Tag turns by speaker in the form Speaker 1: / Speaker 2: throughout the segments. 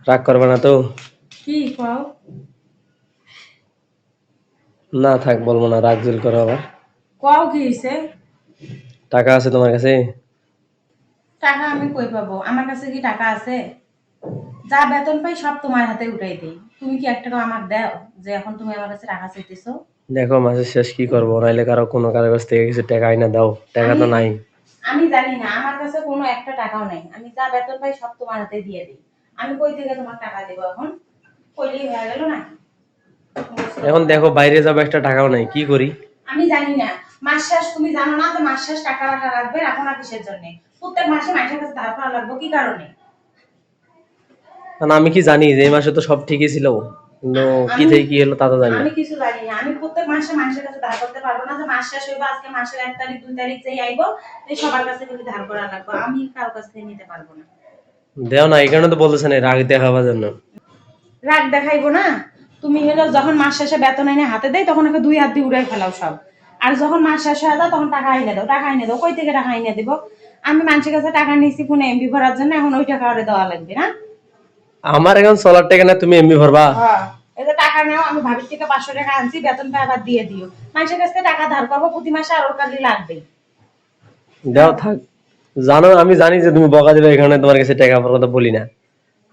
Speaker 1: রাগ করবে না তো?
Speaker 2: কি কও?
Speaker 1: না থাক, বলবো না, রাগ জিল করো আবার।
Speaker 2: কও কি হইছে?
Speaker 1: টাকা আছে তোমার কাছে?
Speaker 2: টাকা আমি কই পাবো? আমার কাছে কি টাকা আছে? যা বেতন পাই সব তোমার হাতে উঠাই দেই। তুমি কি 1 টাকা আমার দাও যে এখন তুমি আমার কাছে টাকা চাইতেছো?
Speaker 1: দেখো মাসের শেষ কি করবো, নাইলে কারো কাছ থেকে কিছু টাকা আইনা দাও, টাকা
Speaker 2: আমি
Speaker 1: তো নাই।
Speaker 2: আমি জানি না, আমার কাছে কোনো একটা টাকাও নাই। আমি যা বেতন পাই সব তোমার হাতে দিয়ে দিই। আমি কই থেকে তোমার টাকা দেব এখন? কইলেই হয়ে গেল না?
Speaker 1: এখন দেখো বাইরে যাবো, একটা টাকাও নাই, কি করি?
Speaker 2: আমি জানি না, মাস শেষ তুমি জানো না যে মাস শেষ টাকা রাখা রাখবে, এখন আর কিসের জন্য? প্রত্যেক মাসে মাসের কাছে ধার করা লাগবে কি কারণে?
Speaker 1: কারণ আমি কি জানি যে এই মাসে তো সব ঠিকই ছিল, কিন্তু কি
Speaker 2: আমি
Speaker 1: থেকে কি হলো তা তো জানি না।
Speaker 2: আমি কিছু জানি না। আমি প্রত্যেক মাসে মানুষের কাছে ধার করতে পারবো না যে মাস শেষ হইবো, আজকে মাসের 1 তারিখ 2 তারিখ যেই আইবো এই সবার কাছে থেকে ধার করা লাগবে। আমি কারো কাছ থেকে নিতে পারবো না।
Speaker 1: দেও না, এই কারণে তো বলতেছেন রাগ দেখাবার জন্য।
Speaker 2: রাগ দেখাইবো না? তুমি হলো যখন মাস শেষে বেতন এনে হাতে দেয় তখন ওকে 2 হাত দিয়ে উড়াই ফেলাও সব। আর যখন মাস শেষ হয়ে যায় তখন টাকা এনে দাও, টাকা এনে দাও। কই থেকে টাকা এনে দিব? আমি মানুষের কাছে টাকা নিয়েছি ফোনে এমবি ভরার জন্য, এখন ওই টাকা ওরে দেওয়া লাগবে না?
Speaker 1: আমার এখন চলার টাকা না, তুমি এমনি ভরবা?
Speaker 2: হ্যাঁ, এই যে টাকা নেও, আমি ভাবির থেকে 500 টাকা আনছি, বেতন পাই আবার দিয়ে দিও। মানুষের কাছ থেকে টাকা ধার করবো প্রতি মাসে, আর ওর কাছে লাগবে।
Speaker 1: দেও থাক। জানো আমি জানি যে তুমি বকা দেবে, এখানে তোমার কাছে টাকা পাওয়ার কথা বলি না।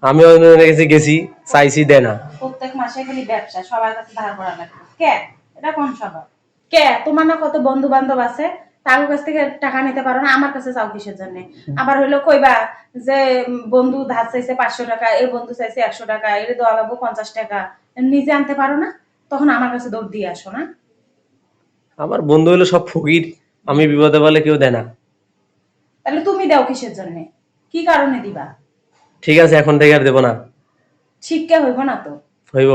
Speaker 1: আমি অন্যজনের কাছে গেছি, চাইছি, দেয় না।
Speaker 2: প্রত্যেক মাসে খালি ব্যবসা, সবার কাছে ধার করা লাগবে কে? এটা কোন স্বভাব? কে তোমার না কত বন্ধু বান্ধব আছে, তার কাছ থেকে টাকা নিতে পারো না, আমার কাছে চাও কিসের জন্য? আবার হইলো কইবা যে বন্ধু ধার চাইছে 500 টাকা, এই বন্ধু চাইছে 100 টাকা, এর দেওয়া লাগবে 50 টাকা, নিজে আনতে পারো না? তখন আমার কাছে দৌড় দিয়ে আসো না?
Speaker 1: আমার বন্ধু হলো সব ফকির, আমি বিপদে বলে কেউ দেয় না।
Speaker 2: তাহলে তুমি দাও কিসের জন্য? কি কারণে দিবা?
Speaker 1: ঠিক আছে, এখন থেকে আর দেবো না।
Speaker 2: শিক্ষা হইব না তো?
Speaker 1: হইব।